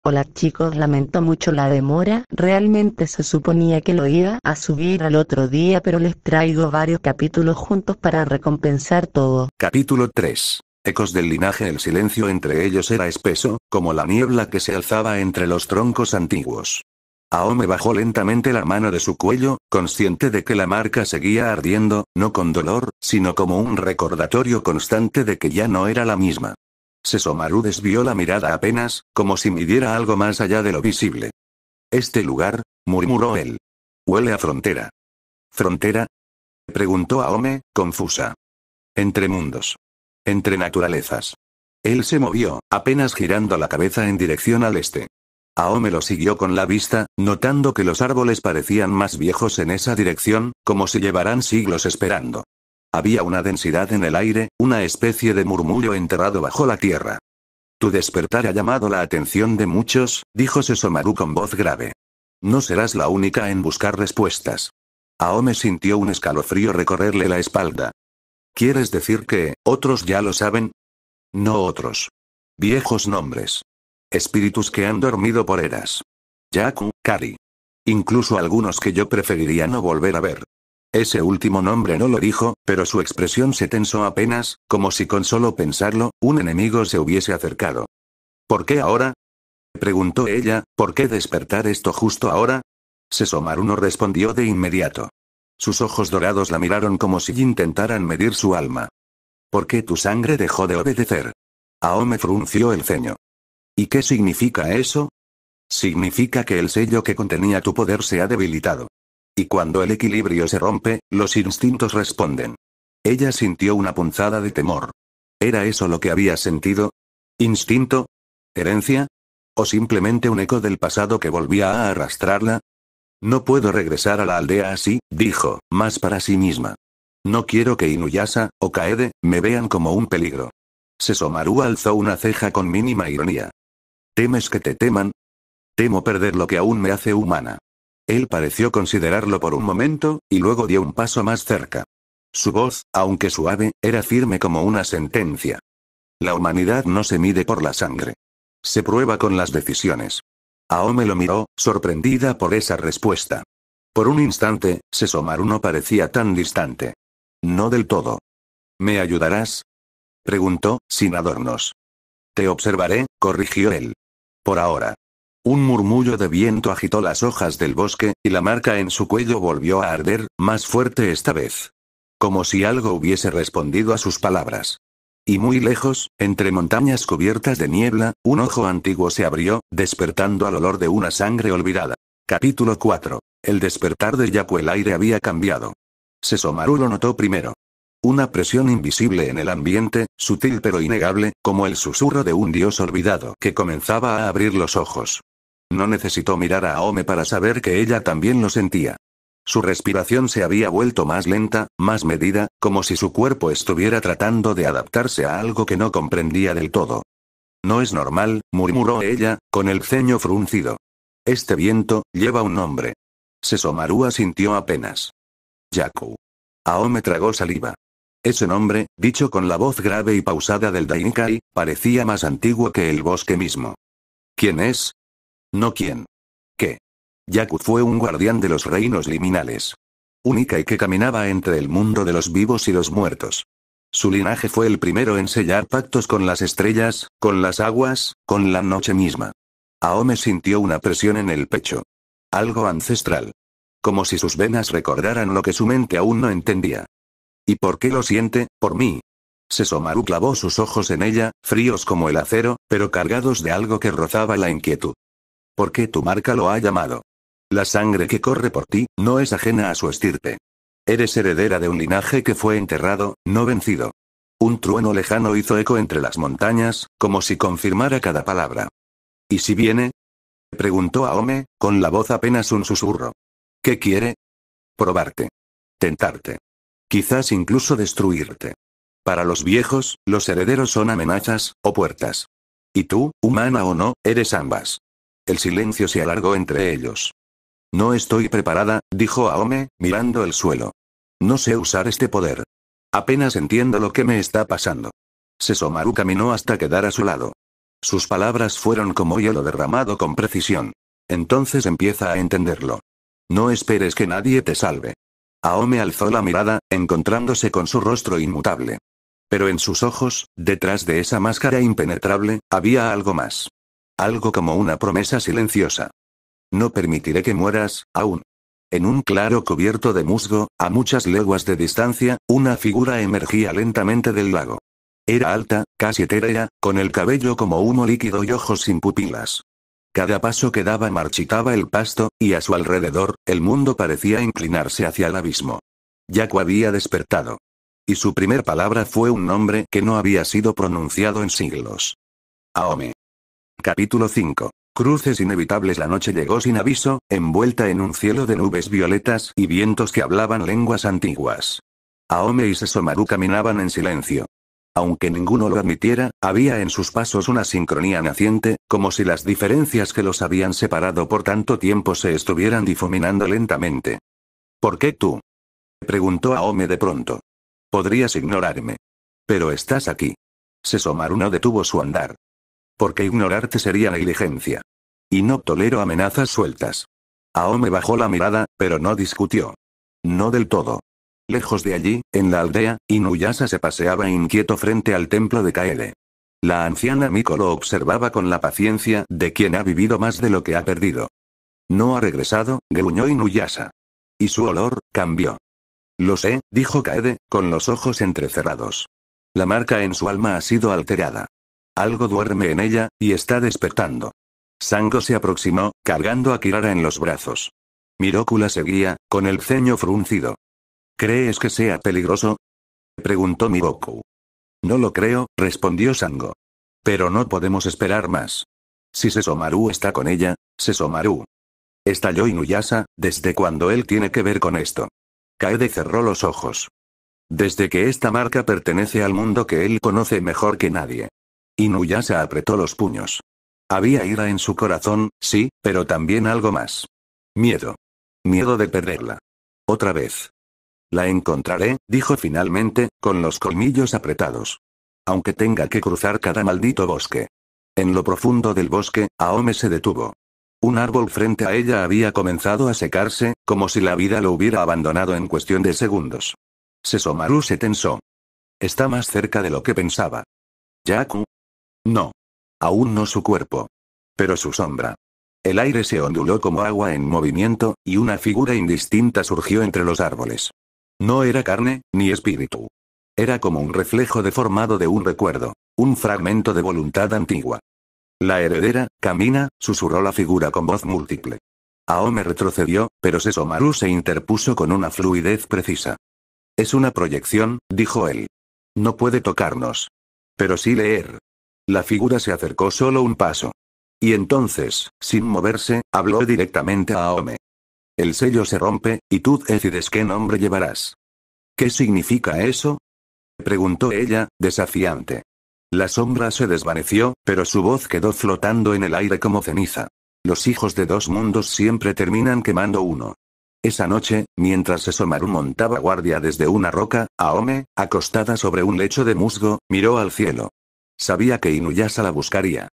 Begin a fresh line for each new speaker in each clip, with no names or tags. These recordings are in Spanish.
Hola chicos, lamento mucho la demora, realmente se suponía que lo iba a subir al otro día, pero les traigo varios capítulos juntos para recompensar todo.
Capítulo 3. Ecos del linaje. El silencio entre ellos era espeso, como la niebla que se alzaba entre los troncos antiguos. Aome bajó lentamente la mano de su cuello, consciente de que la marca seguía ardiendo, no con dolor, sino como un recordatorio constante de que ya no era la misma. Sesomaru desvió la mirada apenas, como si midiera algo más allá de lo visible. «Este lugar», murmuró él. «Huele a frontera». «¿Frontera?», preguntó Aome, confusa. «Entre mundos. Entre naturalezas». Él se movió, apenas girando la cabeza en dirección al este. Aome lo siguió con la vista, notando que los árboles parecían más viejos en esa dirección, como si llevaran siglos esperando. Había una densidad en el aire, una especie de murmullo enterrado bajo la tierra. «Tu despertar ha llamado la atención de muchos», dijo Sesomaru con voz grave. «No serás la única en buscar respuestas». Aome sintió un escalofrío recorrerle la espalda. «¿Quieres decir que otros ya lo saben?» «No otros. Viejos nombres. Espíritus que han dormido por eras. Yaku, Kari. Incluso algunos que yo preferiría no volver a ver». Ese último nombre no lo dijo, pero su expresión se tensó apenas, como si con solo pensarlo, un enemigo se hubiese acercado. «¿Por qué ahora?», preguntó ella. «¿Por qué despertar esto justo ahora?». Sesomaru no respondió de inmediato. Sus ojos dorados la miraron como si intentaran medir su alma. «¿Por qué tu sangre dejó de obedecer?». Aome frunció el ceño. «¿Y qué significa eso?». «Significa que el sello que contenía tu poder se ha debilitado. Y cuando el equilibrio se rompe, los instintos responden». Ella sintió una punzada de temor. ¿Era eso lo que había sentido? ¿Instinto? ¿Herencia? ¿O simplemente un eco del pasado que volvía a arrastrarla? «No puedo regresar a la aldea así», dijo, más para sí misma. «No quiero que Inuyasha, o Kaede, me vean como un peligro». Sesomaru alzó una ceja con mínima ironía. «¿Temes que te teman?». «Temo perder lo que aún me hace humana». Él pareció considerarlo por un momento, y luego dio un paso más cerca. Su voz, aunque suave, era firme como una sentencia. «La humanidad no se mide por la sangre. Se prueba con las decisiones». Aome lo miró, sorprendida por esa respuesta. Por un instante, Sesomaru no parecía tan distante. «No del todo». «¿Me ayudarás?», preguntó, sin adornos. «Te observaré», corrigió él. «Por ahora». Un murmullo de viento agitó las hojas del bosque, y la marca en su cuello volvió a arder, más fuerte esta vez. Como si algo hubiese respondido a sus palabras. Y muy lejos, entre montañas cubiertas de niebla, un ojo antiguo se abrió, despertando al olor de una sangre olvidada. Capítulo 4. El despertar de Yaku. El aire había cambiado. Sesomaru lo notó primero. Una presión invisible en el ambiente, sutil pero innegable, como el susurro de un dios olvidado que comenzaba a abrir los ojos. No necesitó mirar a Aome para saber que ella también lo sentía. Su respiración se había vuelto más lenta, más medida, como si su cuerpo estuviera tratando de adaptarse a algo que no comprendía del todo. «No es normal», murmuró ella, con el ceño fruncido. «Este viento lleva un nombre». Sesomaru asintió apenas. «Yaku». Aome tragó saliva. Ese nombre, dicho con la voz grave y pausada del Dainikai, parecía más antiguo que el bosque mismo. «¿Quién es?». «No quién. ¿Qué?». Yaku fue un guardián de los reinos liminales. Un Ikai que caminaba entre el mundo de los vivos y los muertos. Su linaje fue el primero en sellar pactos con las estrellas, con las aguas, con la noche misma. Aome sintió una presión en el pecho. Algo ancestral. Como si sus venas recordaran lo que su mente aún no entendía. «¿Y por qué lo siente, por mí?». Sesomaru clavó sus ojos en ella, fríos como el acero, pero cargados de algo que rozaba la inquietud. «¿Por qué tu marca lo ha llamado?». «La sangre que corre por ti, no es ajena a su estirpe. Eres heredera de un linaje que fue enterrado, no vencido». Un trueno lejano hizo eco entre las montañas, como si confirmara cada palabra. «¿Y si viene?», preguntó Aome, con la voz apenas un susurro. «¿Qué quiere?». «Probarte. Tentarte. Quizás incluso destruirte. Para los viejos, los herederos son amenazas, o puertas. Y tú, humana o no, eres ambas». El silencio se alargó entre ellos. «No estoy preparada», dijo Aome, mirando el suelo. «No sé usar este poder. Apenas entiendo lo que me está pasando». Sesomaru caminó hasta quedar a su lado. Sus palabras fueron como hielo derramado con precisión. Entonces empieza a entenderlo. No esperes que nadie te salve. Aome alzó la mirada, encontrándose con su rostro inmutable. Pero en sus ojos, detrás de esa máscara impenetrable, había algo más. Algo como una promesa silenciosa. No permitiré que mueras, aún. En un claro cubierto de musgo, a muchas leguas de distancia, una figura emergía lentamente del lago. Era alta, casi etérea, con el cabello como humo líquido y ojos sin pupilas. Cada paso que daba marchitaba el pasto, y a su alrededor, el mundo parecía inclinarse hacia el abismo. Yaku había despertado. Y su primer palabra fue un nombre que no había sido pronunciado en siglos. Aome. Capítulo 5. Cruces inevitables. La noche llegó sin aviso, envuelta en un cielo de nubes violetas y vientos que hablaban lenguas antiguas. Aome y Sesomaru caminaban en silencio. Aunque ninguno lo admitiera, había en sus pasos una sincronía naciente, como si las diferencias que los habían separado por tanto tiempo se estuvieran difuminando lentamente. ¿Por qué tú? Preguntó Aome de pronto. Podrías ignorarme. Pero estás aquí. Sesomaru no detuvo su andar. Porque ignorarte sería negligencia. Y no tolero amenazas sueltas. Aome bajó la mirada, pero no discutió. No del todo. Lejos de allí, en la aldea, Inuyasha se paseaba inquieto frente al templo de Kaede. La anciana Miko lo observaba con la paciencia de quien ha vivido más de lo que ha perdido. No ha regresado, gruñó Inuyasha. Y su olor cambió. Lo sé, dijo Kaede, con los ojos entrecerrados. La marca en su alma ha sido alterada. Algo duerme en ella, y está despertando. Sango se aproximó, cargando a Kirara en los brazos. Miroku la seguía, con el ceño fruncido. ¿Crees que sea peligroso? Preguntó Miroku. No lo creo, respondió Sango. Pero no podemos esperar más. Si Sesomaru está con ella, Sesomaru. Estalló Inuyasha, ¿desde cuándo él tiene que ver con esto? Kaede cerró los ojos. Desde que esta marca pertenece al mundo que él conoce mejor que nadie. Inuyasha apretó los puños. Había ira en su corazón, sí, pero también algo más. Miedo. Miedo de perderla. Otra vez. La encontraré, dijo finalmente, con los colmillos apretados. Aunque tenga que cruzar cada maldito bosque. En lo profundo del bosque, Aome se detuvo. Un árbol frente a ella había comenzado a secarse, como si la vida lo hubiera abandonado en cuestión de segundos. Sesomaru se tensó. Está más cerca de lo que pensaba. ¿Yaku? No. Aún no su cuerpo. Pero su sombra. El aire se onduló como agua en movimiento, y una figura indistinta surgió entre los árboles. No era carne, ni espíritu. Era como un reflejo deformado de un recuerdo, un fragmento de voluntad antigua. La heredera, camina, susurró la figura con voz múltiple. Aome retrocedió, pero Sesomaru se interpuso con una fluidez precisa. Es una proyección, dijo él. No puede tocarnos. Pero sí leer. La figura se acercó solo un paso. Y entonces, sin moverse, habló directamente a Aome. El sello se rompe, y tú decides qué nombre llevarás. ¿Qué significa eso? Preguntó ella, desafiante. La sombra se desvaneció, pero su voz quedó flotando en el aire como ceniza. Los hijos de dos mundos siempre terminan quemando uno. Esa noche, mientras Sesomaru montaba guardia desde una roca, Aome, acostada sobre un lecho de musgo, miró al cielo. Sabía que Inuyasha la buscaría.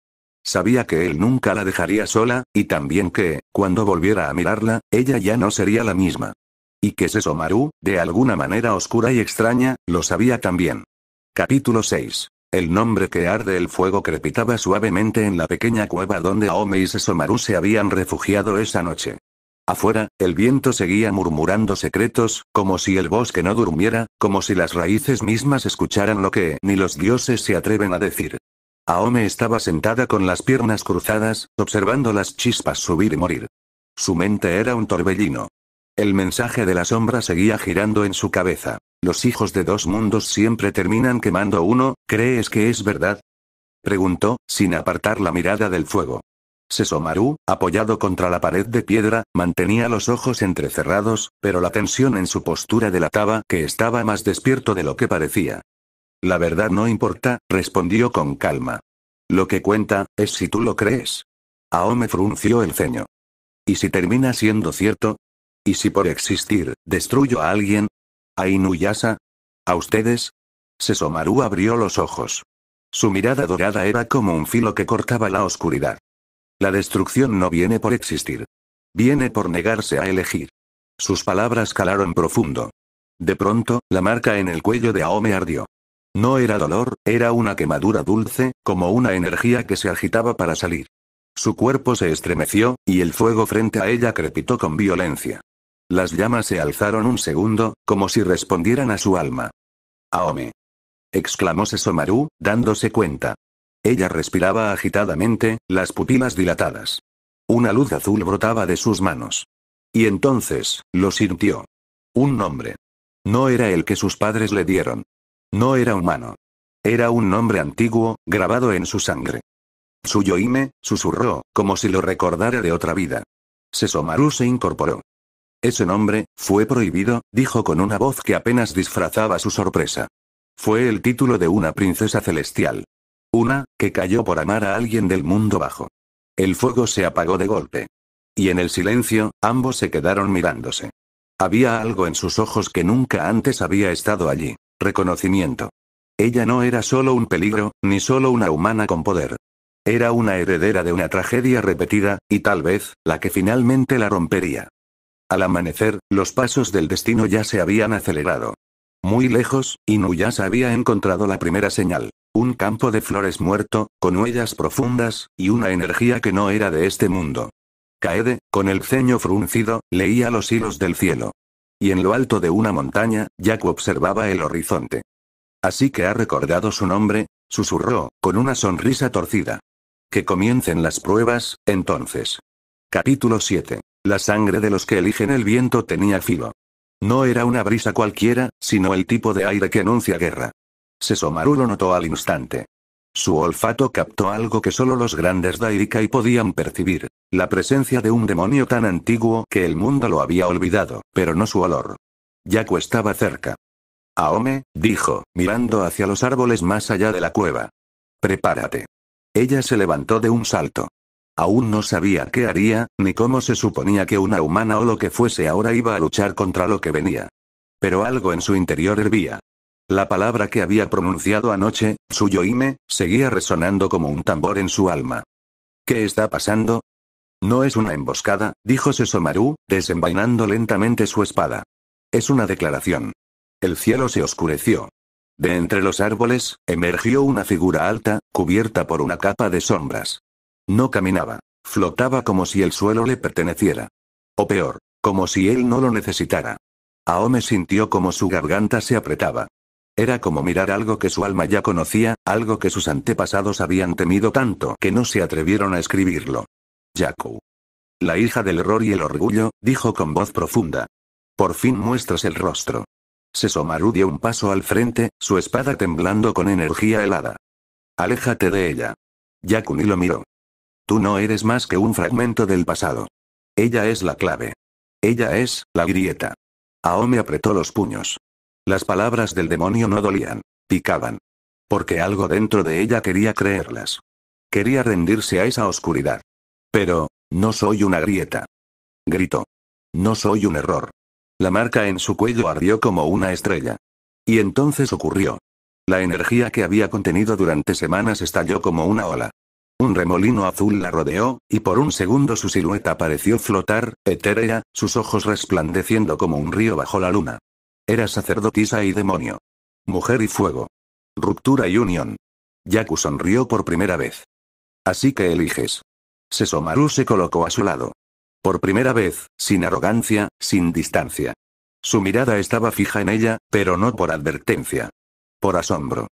Sabía que él nunca la dejaría sola, y también que, cuando volviera a mirarla, ella ya no sería la misma. Y que Sesomaru, de alguna manera oscura y extraña, lo sabía también. Capítulo 6. El nombre que arde. El fuego crepitaba suavemente en la pequeña cueva donde Aome y Sesomaru se habían refugiado esa noche. Afuera, el viento seguía murmurando secretos, como si el bosque no durmiera, como si las raíces mismas escucharan lo que ni los dioses se atreven a decir. Aome estaba sentada con las piernas cruzadas, observando las chispas subir y morir. Su mente era un torbellino. El mensaje de la sombra seguía girando en su cabeza. Los hijos de dos mundos siempre terminan quemando uno, ¿crees que es verdad? Preguntó, sin apartar la mirada del fuego. Sesomaru, apoyado contra la pared de piedra, mantenía los ojos entrecerrados, pero la tensión en su postura delataba que estaba más despierto de lo que parecía. La verdad no importa, respondió con calma. Lo que cuenta, es si tú lo crees. Aome frunció el ceño. ¿Y si termina siendo cierto? ¿Y si por existir, destruyo a alguien? ¿A Inuyasha? ¿A ustedes? Sesomaru abrió los ojos. Su mirada dorada era como un filo que cortaba la oscuridad. La destrucción no viene por existir. Viene por negarse a elegir. Sus palabras calaron profundo. De pronto, la marca en el cuello de Aome ardió. No era dolor, era una quemadura dulce, como una energía que se agitaba para salir. Su cuerpo se estremeció, y el fuego frente a ella crepitó con violencia. Las llamas se alzaron un segundo, como si respondieran a su alma. «Aome», exclamó Sesomaru, dándose cuenta. Ella respiraba agitadamente, las pupilas dilatadas. Una luz azul brotaba de sus manos. Y entonces, lo sintió. Un nombre. No era el que sus padres le dieron. No era humano. Era un nombre antiguo, grabado en su sangre. Tsuyohime, susurró, como si lo recordara de otra vida. Sesomaru se incorporó. Ese nombre, fue prohibido, dijo con una voz que apenas disfrazaba su sorpresa. Fue el título de una princesa celestial. Una, que cayó por amar a alguien del mundo bajo. El fuego se apagó de golpe. Y en el silencio, ambos se quedaron mirándose. Había algo en sus ojos que nunca antes había estado allí. Reconocimiento. Ella no era solo un peligro, ni solo una humana con poder. Era una heredera de una tragedia repetida, y tal vez, la que finalmente la rompería. Al amanecer, los pasos del destino ya se habían acelerado. Muy lejos, Inuyasha había encontrado la primera señal. Un campo de flores muerto, con huellas profundas, y una energía que no era de este mundo. Kaede, con el ceño fruncido, leía los hilos del cielo. Y en lo alto de una montaña, Yaku observaba el horizonte. Así que ha recordado su nombre, susurró, con una sonrisa torcida. Que comiencen las pruebas, entonces. Capítulo 7. La sangre de los que eligen el viento tenía filo. No era una brisa cualquiera, sino el tipo de aire que anuncia guerra. Sesomaru lo notó al instante. Su olfato captó algo que solo los grandes Daikai podían percibir, la presencia de un demonio tan antiguo que el mundo lo había olvidado, pero no su olor. Yaku estaba cerca. Aome, dijo, mirando hacia los árboles más allá de la cueva. Prepárate. Ella se levantó de un salto. Aún no sabía qué haría, ni cómo se suponía que una humana o lo que fuese ahora iba a luchar contra lo que venía. Pero algo en su interior hervía. La palabra que había pronunciado anoche, Tsuyohime, seguía resonando como un tambor en su alma. ¿Qué está pasando? No es una emboscada, dijo Sesomaru, desenvainando lentamente su espada. Es una declaración. El cielo se oscureció. De entre los árboles, emergió una figura alta, cubierta por una capa de sombras. No caminaba, flotaba como si el suelo le perteneciera. O peor, como si él no lo necesitara. Aome sintió como su garganta se apretaba. Era como mirar algo que su alma ya conocía, algo que sus antepasados habían temido tanto que no se atrevieron a escribirlo. Yaku. La hija del error y el orgullo, dijo con voz profunda. Por fin muestras el rostro. Sesomaru dio un paso al frente, su espada temblando con energía helada. Aléjate de ella. Yaku ni lo miró. Tú no eres más que un fragmento del pasado. Ella es la clave. Ella es, la grieta. Aome apretó los puños. Las palabras del demonio no dolían, picaban. Porque algo dentro de ella quería creerlas. Quería rendirse a esa oscuridad. Pero, no soy una grieta. Gritó. No soy un error. La marca en su cuello ardió como una estrella. Y entonces ocurrió. La energía que había contenido durante semanas estalló como una ola. Un remolino azul la rodeó, y por un segundo su silueta pareció flotar, etérea, sus ojos resplandeciendo como un río bajo la luna. Era sacerdotisa y demonio. Mujer y fuego. Ruptura y unión. Yaku sonrió por primera vez. Así que eliges. Sesomaru se colocó a su lado. Por primera vez, sin arrogancia, sin distancia. Su mirada estaba fija en ella, pero no por advertencia. Por asombro.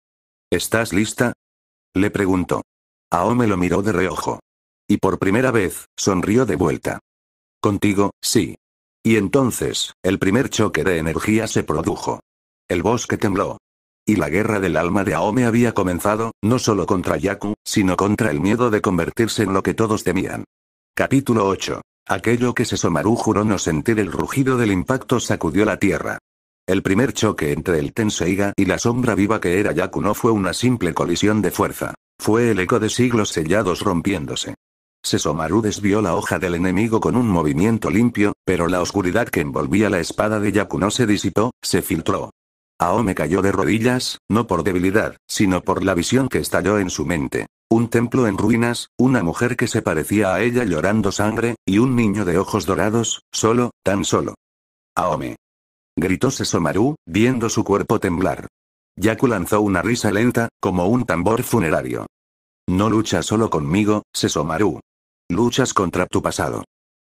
¿Estás lista? Le preguntó. Aome lo miró de reojo. Y por primera vez, sonrió de vuelta. Contigo, sí. Y entonces, el primer choque de energía se produjo. El bosque tembló. Y la guerra del alma de Aome había comenzado, no solo contra Yaku, sino contra el miedo de convertirse en lo que todos temían. Capítulo 8. Aquello que Sesomaru juró no sentir. El rugido del impacto sacudió la tierra. El primer choque entre el Tenseiga y la sombra viva que era Yaku no fue una simple colisión de fuerza. Fue el eco de siglos sellados rompiéndose. Sesomaru desvió la hoja del enemigo con un movimiento limpio, pero la oscuridad que envolvía la espada de Yaku no se disipó, se filtró. Aome cayó de rodillas, no por debilidad, sino por la visión que estalló en su mente. Un templo en ruinas, una mujer que se parecía a ella llorando sangre, y un niño de ojos dorados, solo, tan solo. Aome. Gritó Sesomaru, viendo su cuerpo temblar. Yaku lanzó una risa lenta, como un tambor funerario. No luchas solo conmigo, Sesomaru. Luchas contra tu pasado.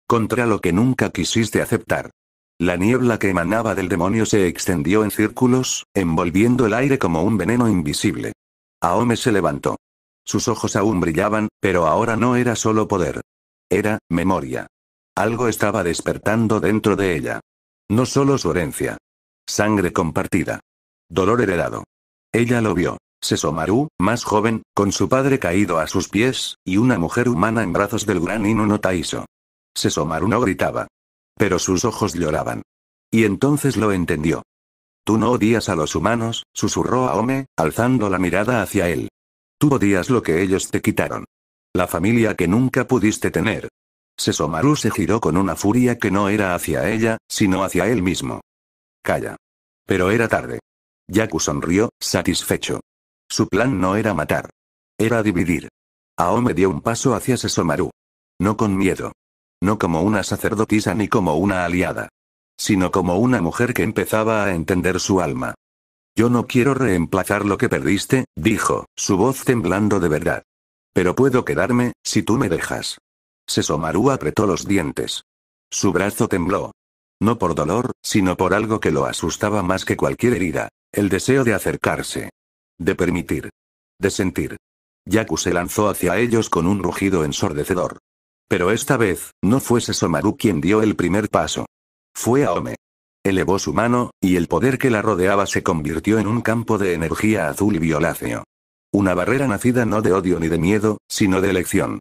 Contra lo que nunca quisiste aceptar. La niebla que emanaba del demonio se extendió en círculos, envolviendo el aire como un veneno invisible. Aome se levantó. Sus ojos aún brillaban, pero ahora no era solo poder. Era memoria. Algo estaba despertando dentro de ella. No solo su herencia. Sangre compartida. Dolor heredado. Ella lo vio. Sesomaru, más joven, con su padre caído a sus pies, y una mujer humana en brazos del gran Ino no Taiso. Sesomaru no gritaba. Pero sus ojos lloraban. Y entonces lo entendió. Tú no odias a los humanos, susurró Aome, alzando la mirada hacia él. Tú odias lo que ellos te quitaron. La familia que nunca pudiste tener. Sesomaru se giró con una furia que no era hacia ella, sino hacia él mismo. Calla. Pero era tarde. Yaku sonrió, satisfecho. Su plan no era matar. Era dividir. Aome dio un paso hacia Sesomaru. No con miedo. No como una sacerdotisa ni como una aliada. Sino como una mujer que empezaba a entender su alma. Yo no quiero reemplazar lo que perdiste, dijo, su voz temblando de verdad. Pero puedo quedarme, si tú me dejas. Sesomaru apretó los dientes. Su brazo tembló. No por dolor, sino por algo que lo asustaba más que cualquier herida. El deseo de acercarse. De permitir. De sentir. Yaku se lanzó hacia ellos con un rugido ensordecedor. Pero esta vez, no fue Sesomaru quien dio el primer paso. Fue Aome. Elevó su mano, y el poder que la rodeaba se convirtió en un campo de energía azul y violáceo. Una barrera nacida no de odio ni de miedo, sino de elección.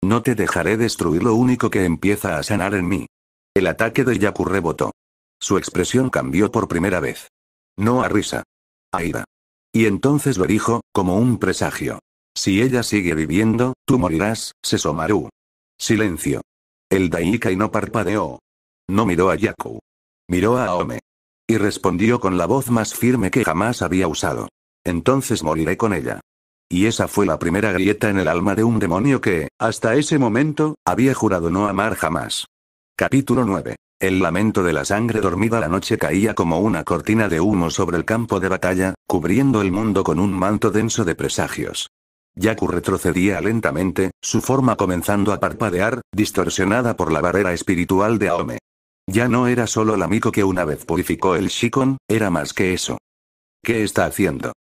No te dejaré destruir lo único que empieza a sanar en mí. El ataque de Yaku rebotó. Su expresión cambió por primera vez. No a risa. A ira. Y entonces lo dijo, como un presagio. Si ella sigue viviendo, tú morirás, Sesomaru. Silencio. El Daikai no parpadeó. No miró a Yaku. Miró a Aome. Y respondió con la voz más firme que jamás había usado. Entonces moriré con ella. Y esa fue la primera grieta en el alma de un demonio que, hasta ese momento, había jurado no amar jamás. Capítulo 9. El lamento de la sangre dormida. La noche caía como una cortina de humo sobre el campo de batalla, cubriendo el mundo con un manto denso de presagios. Yaku retrocedía lentamente, su forma comenzando a parpadear, distorsionada por la barrera espiritual de Aome. Ya no era solo la Miko que una vez purificó el Shikon, era más que eso. ¿Qué está haciendo?,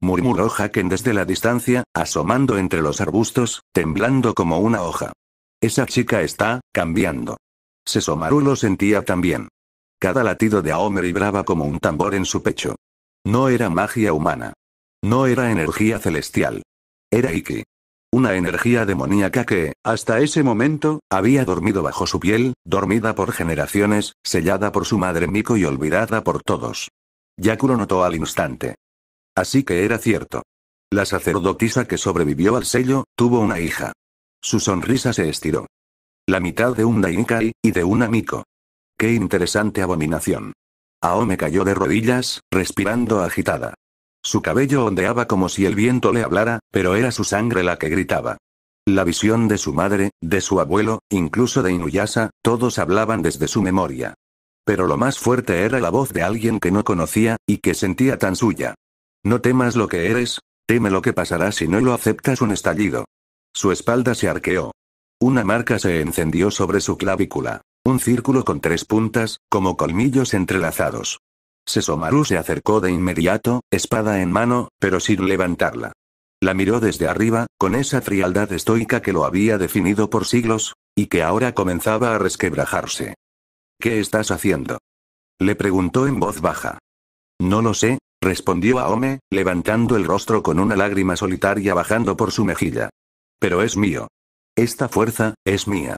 murmuró Haken desde la distancia, asomando entre los arbustos, temblando como una hoja. Esa chica está cambiando. Sesomaru lo sentía también. Cada latido de Aome vibraba como un tambor en su pecho. No era magia humana. No era energía celestial. Era Iki. Una energía demoníaca que, hasta ese momento, había dormido bajo su piel, dormida por generaciones, sellada por su madre Miko y olvidada por todos. Yaku lo notó al instante. Así que era cierto. La sacerdotisa que sobrevivió al sello, tuvo una hija. Su sonrisa se estiró. La mitad de un Daikai, y de una Miko. ¡Qué interesante abominación! Aome cayó de rodillas, respirando agitada. Su cabello ondeaba como si el viento le hablara, pero era su sangre la que gritaba. La visión de su madre, de su abuelo, incluso de Inuyasha, todos hablaban desde su memoria. Pero lo más fuerte era la voz de alguien que no conocía, y que sentía tan suya. No temas lo que eres, teme lo que pasará si no lo aceptas. Un estallido. Su espalda se arqueó. Una marca se encendió sobre su clavícula. Un círculo con 3 puntas, como colmillos entrelazados. Sesomaru se acercó de inmediato, espada en mano, pero sin levantarla. La miró desde arriba, con esa frialdad estoica que lo había definido por siglos, y que ahora comenzaba a resquebrajarse. ¿Qué estás haciendo?, le preguntó en voz baja. No lo sé, respondió Aome, levantando el rostro con una lágrima solitaria bajando por su mejilla. Pero es mío. Esta fuerza, es mía.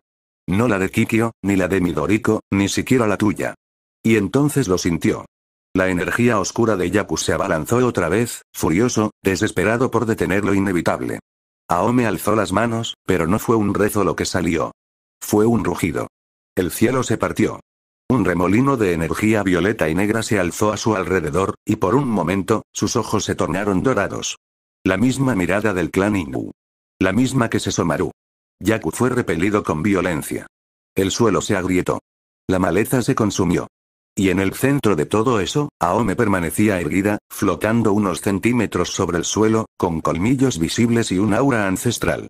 No la de Kikyo, ni la de Midoriko, ni siquiera la tuya. Y entonces lo sintió. La energía oscura de Yaku se abalanzó otra vez, furioso, desesperado por detener lo inevitable. Aome alzó las manos, pero no fue un rezo lo que salió. Fue un rugido. El cielo se partió. Un remolino de energía violeta y negra se alzó a su alrededor, y por un momento, sus ojos se tornaron dorados. La misma mirada del clan Inu. La misma que Sesomaru. Yaku fue repelido con violencia. El suelo se agrietó. La maleza se consumió. Y en el centro de todo eso, Aome permanecía erguida, flotando unos centímetros sobre el suelo, con colmillos visibles y un aura ancestral.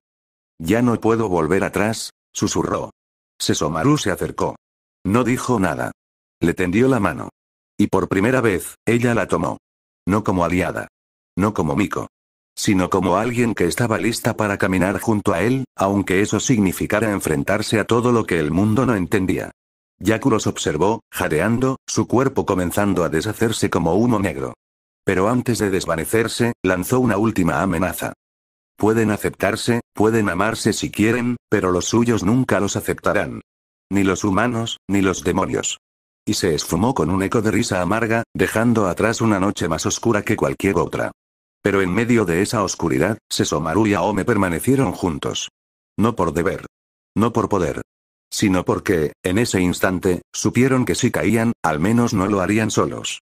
Ya no puedo volver atrás, susurró. Sesomaru se acercó. No dijo nada. Le tendió la mano. Y por primera vez, ella la tomó. No como aliada. No como Miko. Sino como alguien que estaba lista para caminar junto a él, aunque eso significara enfrentarse a todo lo que el mundo no entendía. Yaku los observó, jadeando, su cuerpo comenzando a deshacerse como humo negro. Pero antes de desvanecerse, lanzó una última amenaza. Pueden aceptarse, pueden amarse si quieren, pero los suyos nunca los aceptarán. Ni los humanos, ni los demonios. Y se esfumó con un eco de risa amarga, dejando atrás una noche más oscura que cualquier otra. Pero en medio de esa oscuridad, Sesomaru y Aome permanecieron juntos. No por deber. No por poder. Sino porque, en ese instante, supieron que si caían, al menos no lo harían solos.